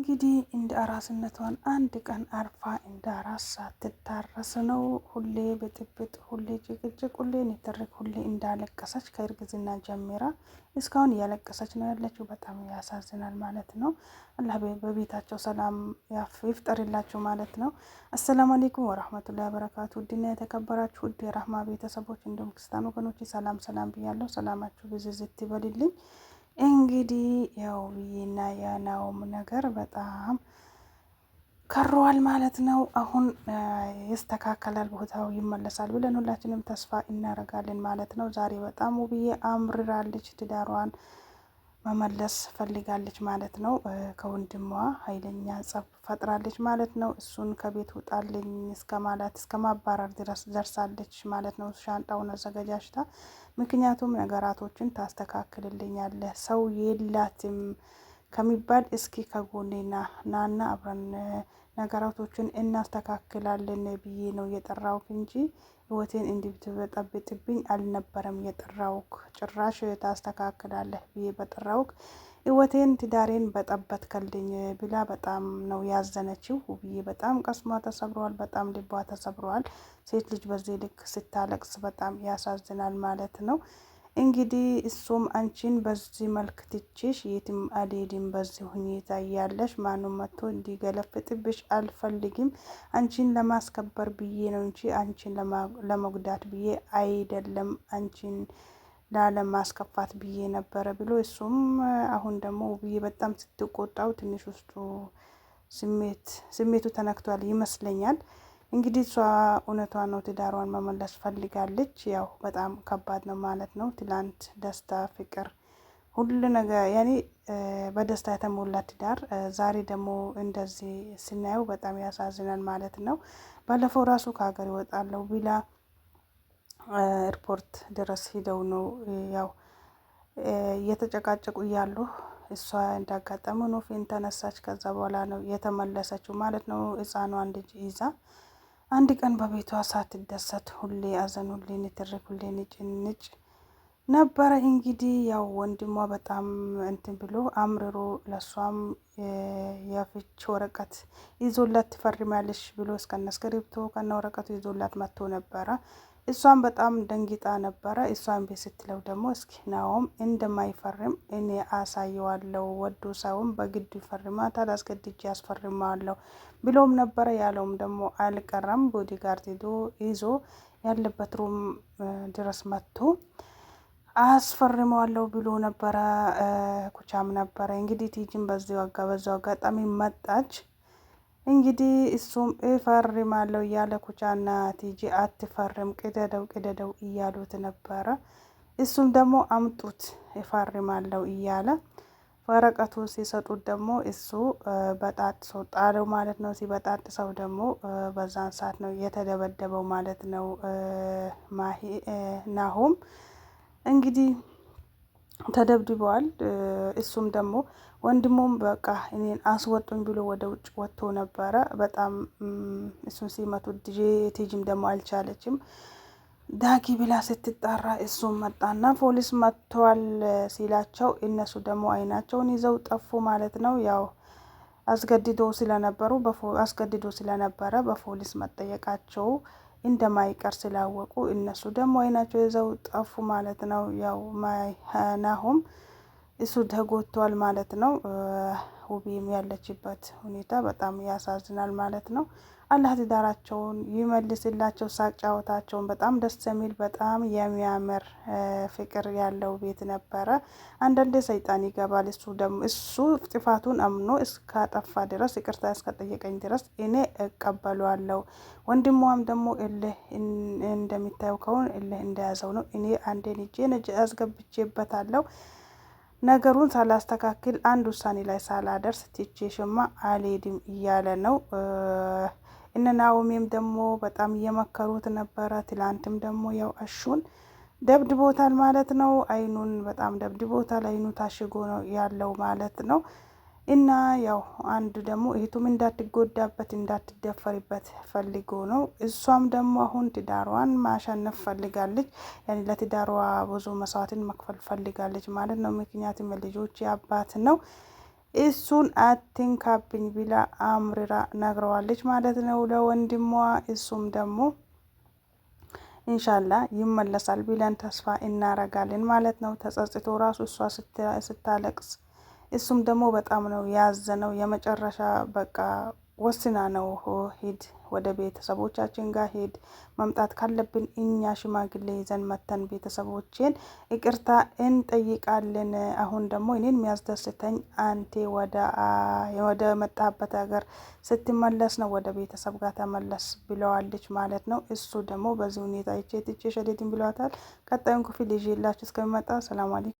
እንግዲህ እንደ አራስነቷን አንድ ቀን አርፋ እንደ አራስ ሳትታረስ ነው። ሁሌ ብጥብጥ፣ ሁሌ ጭቅጭቅ፣ ሁሌ ንትርክ፣ ሁሌ እንዳለቀሰች ከእርግዝና ጀምራ እስካሁን እያለቀሰች ነው ያለችው። በጣም ያሳዝናል ማለት ነው። አላህ በቤታቸው ሰላም ይፍጠርላችሁ ማለት ነው። አሰላሙ አለይኩም ወራህመቱላሂ ወበረካቱ። ውድና የተከበራችሁ ውድ የራህማ ቤተሰቦች እንዲሁም ክርስቲያን ወገኖች ሰላም ብያለሁ። ሰላማችሁ ብዝዝት ይበልልኝ። እንግዲህ ያው ብዬና የናውም ነገር በጣም ከሯል ማለት ነው። አሁን ይስተካከላል፣ ቦታው ይመለሳል ብለን ሁላችንም ተስፋ እናደርጋለን ማለት ነው። ዛሬ በጣም ውብዬ አምርራለች፣ ትዳሯን መመለስ ፈልጋለች ማለት ነው። ከወንድሟ ኃይለኛ ጸብ ፈጥራለች ማለት ነው። እሱን ከቤት ውጣልኝ እስከ ማለት እስከ ማባረር ድረስ ደርሳለች ማለት ነው። ሻንጣውን አዘገጃጅታ ምክንያቱም ነገራቶችን ታስተካክልልኛለህ ሰው የላትም ከሚባል እስኪ ከጎኔና ናና አብረን ነገራቶችን እናስተካክላለን ብዬ ነው የጠራውክ እንጂ ህይወቴን እንድትበጠብጥብኝ አልነበረም የጠራውክ። ጭራሽ ታስተካክላለህ ብዬ በጠራውክ ህይወቴን ትዳሬን በጠበጥከልኝ ብላ በጣም ነው ያዘነችው። ውብዬ በጣም ቀስሟ ተሰብሯል፣ በጣም ልቧ ተሰብሯል። ሴት ልጅ በዚህ ልክ ስታለቅስ በጣም ያሳዝናል ማለት ነው። እንግዲህ እሱም አንቺን በዚህ መልክ ትቼሽ የትም አልሄድም፣ በዚህ ሁኔታ እያለሽ ማንም መጥቶ እንዲገለፍጥብሽ አልፈልግም። አንቺን ለማስከበር ብዬ ነው እንጂ አንቺን ለመጉዳት ብዬ አይደለም፣ አንቺን ላለማስከፋት ብዬ ነበረ ብሎ እሱም አሁን ደግሞ ውብዬ በጣም ስትቆጣው ትንሽ ውስጡ ስሜቱ ተነክቷል ይመስለኛል። እንግዲህ እሷ እውነቷ ነው፣ ትዳሯን መመለስ ፈልጋለች። ያው በጣም ከባድ ነው ማለት ነው። ትላንት ደስታ፣ ፍቅር፣ ሁሉ ነገር ያኔ በደስታ የተሞላ ትዳር ዛሬ ደግሞ እንደዚህ ስናየው በጣም ያሳዝናል ማለት ነው። ባለፈው ራሱ ከሀገር ይወጣለሁ ቢላ ኤርፖርት ድረስ ሂደው ነው ያው እየተጨቃጨቁ እያሉ እሷ እንዳጋጠመ ነው ፌን ተነሳች። ከዛ በኋላ ነው የተመለሰችው ማለት ነው። ህፃኗን ልጅ ይዛ አንድ ቀን በቤቷ ሳትደሰት ሁሌ አዘን፣ ሁሌ ንትርክ፣ ሁሌ ንጭንጭ ነበረ። እንግዲህ ያው ወንድሟ በጣም እንትን ብሎ አምርሮ ለሷም የፍች ወረቀት ይዞላት ትፈርማለሽ ብሎ እስከነ እስክሪብቶ ከነ ወረቀቱ ይዞላት መጥቶ ነበረ። እሷም በጣም ደንጊጣ ነበረ። እሷን ቤት ስትለው ደግሞ እስኪ ናውም እንደማይፈርም እኔ አሳየዋለሁ፣ ወዶ ሳይሆን በግዱ ይፈርማታል፣ አስገድጄ ያስፈርማለሁ ብሎም ነበረ። ያለውም ደግሞ አልቀረም። ቦዲጋርድ ይዞ ያለበት ሩም ድረስ መጥቶ አስፈርመዋለሁ ብሎ ነበረ። ኩቻም ነበረ እንግዲህ ቲጂም በዛው አጋጣሚ መጣች። እንግዲህ እሱም እፈርማለሁ እያለ ኩቻና ቲጂ አትፈርም፣ ቅደደው እያሉት ነበረ። እሱም ደግሞ አምጡት እፈርማለሁ እያለ ወረቀቱ ሲሰጡት ደግሞ እሱ በጣጥሶ ጣለው ማለት ነው። ሲበጣጥሰው ደግሞ በዛን ሰዓት ነው የተደበደበው ማለት ነው። ናሆም እንግዲህ ተደብድበዋል። እሱም ደግሞ ወንድሙም በቃ እኔን አስወጡኝ ብሎ ወደ ውጭ ወጥቶ ነበረ። በጣም እሱን ሲመቱት ቲጂም ደግሞ አልቻለችም። ዳጊ ብላ ስትጣራ እሱም መጣና ፖሊስ መጥቷል ሲላቸው እነሱ ደግሞ አይናቸውን ይዘው ጠፉ ማለት ነው። ያው አስገድዶ ስለነበረ በፖሊስ መጠየቃቸው እንደማይቀር ስላወቁ እነሱ ደግሞ አይናቸው ይዘው ጠፉ ማለት ነው። ያው ናሆም እሱ ተጎድቷል ማለት ነው። ውብዬም ያለችበት ሁኔታ በጣም ያሳዝናል ማለት ነው። አላህ ትዳራቸውን ይመልስላቸው፣ ሳቅ ጫወታቸውን በጣም ደስ የሚል በጣም የሚያምር ፍቅር ያለው ቤት ነበረ። አንዳንዴ ሰይጣን ይገባል። እሱ ጥፋቱን አምኖ እስካጠፋ ድረስ ይቅርታ እስከጠየቀኝ ድረስ እኔ እቀበለዋለሁ። ወንድሟም ደግሞ እልህ እንደሚታየው ከሆነ እልህ እንደያዘው ነው። እኔ አንዴን እጄን አስገብቼበታለሁ። ነገሩን ሳላስተካክል አንድ ውሳኔ ላይ ሳላደርስ ትቼሽማ አልሄድም እያለ ነው። እነ ናኦሚም ደግሞ በጣም እየመከሩት ነበረ። ትላንትም ደግሞ ያው አሹን ደብድቦታል ማለት ነው። አይኑን በጣም ደብድቦታል። አይኑ ታሽጎ ነው ያለው ማለት ነው። እና ያው አንዱ ደግሞ እህቱም እንዳትጎዳበት እንዳትደፈሪበት ፈልጎ ነው። እሷም ደግሞ አሁን ትዳሯን ማሸነፍ ፈልጋለች። ያኔ ለትዳሯ ብዙ መስዋዕትን መክፈል ፈልጋለች ማለት ነው። ምክንያቱም ልጆች አባት ነው። እሱን አትንካብኝ ብላ አምርራ ነግረዋለች ማለት ነው ለወንድሟ። እሱም ደግሞ ኢንሻላ ይመለሳል ብለን ተስፋ እናረጋለን ማለት ነው። ተጸጽቶ ራሱ እሷ ስታለቅስ እሱም ደግሞ በጣም ነው ያዘነው። የመጨረሻ በቃ ወስና ነው ሂድ ወደ ቤተሰቦቻችን ጋር ሂድ፣ መምጣት ካለብን እኛ ሽማግሌ ይዘን መተን ቤተሰቦችን ይቅርታ እንጠይቃለን። አሁን ደግሞ እኔን የሚያስደስተኝ አንቴ ወደ መጣበት ሀገር ስትመለስ ነው፣ ወደ ቤተሰብ ጋር ተመለስ ብለዋለች ማለት ነው። እሱ ደግሞ በዚህ ሁኔታ ይቼ ትቼ ሸዴትን ብለዋታል። ቀጣዩን ክፍል ይዤላችሁ እስከሚመጣ ሰላም አለይኩም።